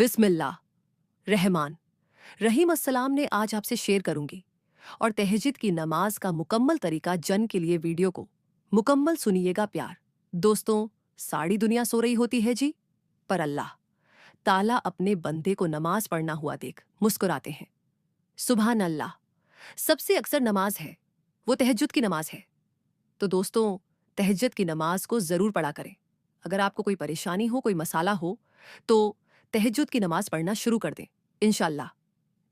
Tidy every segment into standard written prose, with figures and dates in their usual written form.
बिस्मिल्लाह रहमान रहीम अस्सलाम ने आज आपसे शेयर करूंगी और तहज्जुद की नमाज का मुकम्मल तरीका जन के लिए वीडियो को मुकम्मल सुनिएगा प्यार। दोस्तों, सारी दुनिया सो रही होती है जी, पर अल्लाह ताला अपने बंदे को नमाज पढ़ना हुआ देख मुस्कुराते हैं। सुभान अल्लाह। सबसे अक्सर नमाज है वो तहज्जुद की नमाज है। तो दोस्तों, तहज्जुद की नमाज को ज़रूर पढ़ा करें। अगर आपको कोई परेशानी हो, कोई मसाला हो, तो तहज्जुद की नमाज पढ़ना शुरू कर दें। इंशाअल्लाह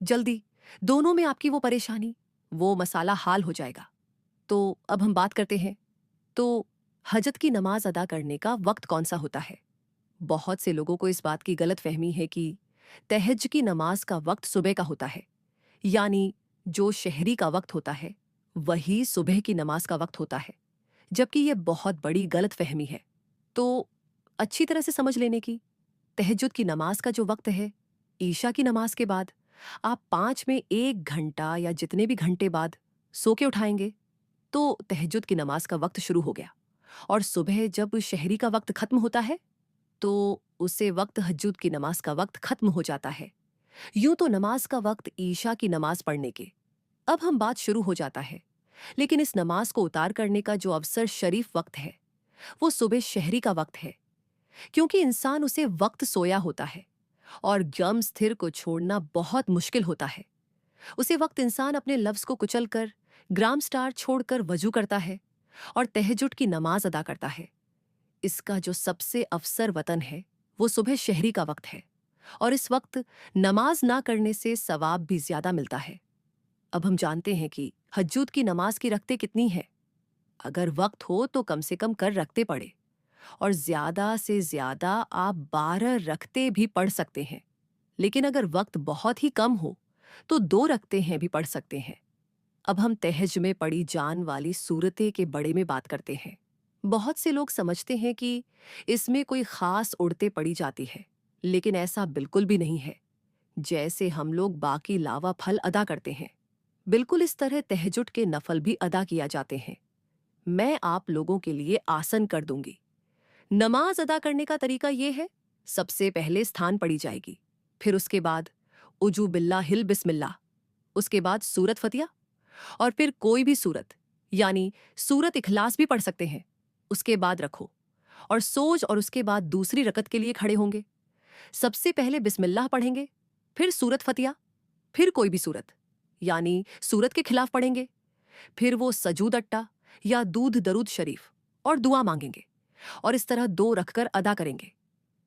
जल्दी दोनों में आपकी वो परेशानी, वो मसाला हाल हो जाएगा। तो अब हम बात करते हैं, तो हजत की नमाज अदा करने का वक्त कौन सा होता है। बहुत से लोगों को इस बात की गलत फहमी है कि तहज्जुद की नमाज का वक्त सुबह का होता है, यानी जो शहरी का वक्त होता है वही सुबह की नमाज का वक्त होता है, जबकि ये बहुत बड़ी गलत फहमी है। तो अच्छी तरह से समझ लेने की, तहज्जुद की नमाज का जो वक्त है, ईशा की नमाज के बाद आप 5 में 1 घंटा या जितने भी घंटे बाद सो के उठाएंगे तो तहज्जुद की नमाज का वक्त शुरू हो गया। और सुबह जब शहरी का वक्त खत्म होता है तो उससे वक्त तहज्जुद की नमाज का वक्त खत्म हो जाता है। यूं तो नमाज का वक्त ईशा की नमाज पढ़ने के अब हम बात शुरू हो जाता है, लेकिन इस नमाज को उतार करने का जो अवसर शरीफ वक्त है वो सुबह शहरी का वक्त है, क्योंकि इंसान उसे वक्त सोया होता है और गम स्थिर को छोड़ना बहुत मुश्किल होता है। उसे वक्त इंसान अपने लफ्ज को कुचलकर ग्राम स्टार छोड़कर वजू करता है और तहज्जुद की नमाज अदा करता है। इसका जो सबसे अफसर वतन है वो सुबह शहरी का वक्त है, और इस वक्त नमाज ना करने से सवाब भी ज्यादा मिलता है। अब हम जानते हैं कि तहज्जुद की नमाज की रखते कितनी है। अगर वक्त हो तो कम से कम कर रखते पड़े, और ज्यादा से ज्यादा आप 12 रखते भी पढ़ सकते हैं। लेकिन अगर वक्त बहुत ही कम हो तो 2 रखते हैं भी पढ़ सकते हैं। अब हम तहज्जुद में पढ़ी जान वाली सूरतें के बड़े में बात करते हैं। बहुत से लोग समझते हैं कि इसमें कोई खास उड़ते पड़ी जाती है, लेकिन ऐसा बिल्कुल भी नहीं है। जैसे हम लोग बाकी लावा फल अदा करते हैं, बिल्कुल इस तरह तहज्जुद के नफल भी अदा किया जाते हैं। मैं आप लोगों के लिए आसन कर दूंगी। नमाज अदा करने का तरीका ये है, सबसे पहले स्थान पढ़ी जाएगी, फिर उसके बाद उजू बिल्ला हिल बिस्मिल्लाह, उसके बाद सूरत फतिया, और फिर कोई भी सूरत यानी सूरत इखलास भी पढ़ सकते हैं। उसके बाद रखो और सोच, और उसके बाद दूसरी रकत के लिए खड़े होंगे। सबसे पहले बिस्मिल्लाह पढ़ेंगे, फिर सूरत फतिया, फिर कोई भी सूरत यानी सूरत के खिलाफ पढ़ेंगे, फिर वो सजूद अट्टा या दूध दरूद शरीफ और दुआ मांगेंगे, और इस तरह 2 रखकर अदा करेंगे।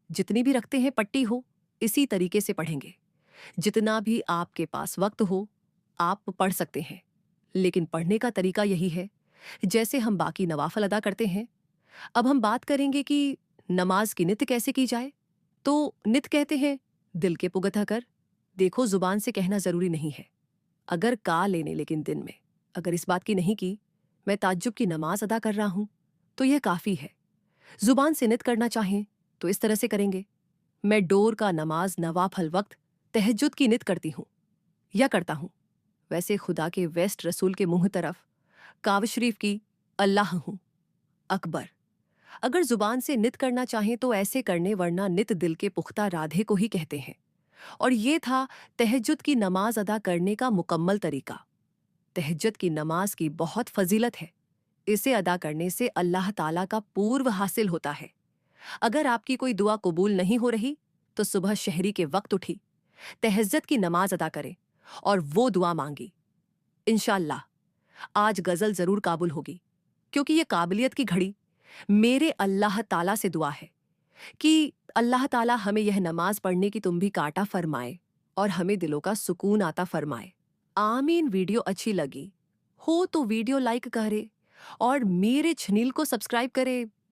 जितनी भी रखते हैं पट्टी हो, इसी तरीके से पढ़ेंगे। जितना भी आपके पास वक्त हो आप पढ़ सकते हैं, लेकिन पढ़ने का तरीका यही है जैसे हम बाकी नवाफल अदा करते हैं। अब हम बात करेंगे कि नमाज की नित कैसे की जाए। तो नित कहते हैं दिल के पुगता कर। देखो, जुबान से कहना जरूरी नहीं है। अगर का लेने लेकिन दिन में अगर इस बात की नहीं की मैं ताज्जुब की नमाज अदा कर रहा हूं तो यह काफी है। जुबान से नित करना चाहें तो इस तरह से करेंगे, मैं डोर का नमाज नवाफल वक्त तहज्जुद की नित करती हूं या करता हूं। वैसे खुदा के वेस्ट रसूल के मुंह तरफ काव शरीफ की अल्लाह हूं अकबर। अगर जुबान से नित करना चाहें तो ऐसे करने, वरना नित दिल के पुख्ता राधे को ही कहते हैं। और ये था तहज्जुद की नमाज अदा करने का मुकम्मल तरीका। तहज्जुद की नमाज की बहुत फजीलत है। इसे अदा करने से अल्लाह ताला का पूर्व हासिल होता है। अगर आपकी कोई दुआ कबूल नहीं हो रही तो सुबह शहरी के वक्त उठी, तहज्जुद की नमाज अदा करें और वो दुआ मांगी। इंशाअल्लाह आज गजल जरूर काबुल होगी, क्योंकि ये काबिलियत की घड़ी मेरे अल्लाह ताला से दुआ है कि अल्लाह ताला हमें यह नमाज पढ़ने की तुम भी काटा फरमाए और हमें दिलों का सुकून आता फरमाए। आमीन। वीडियो अच्छी लगी हो तो वीडियो लाइक करे और मेरे चैनल को सब्सक्राइब करे।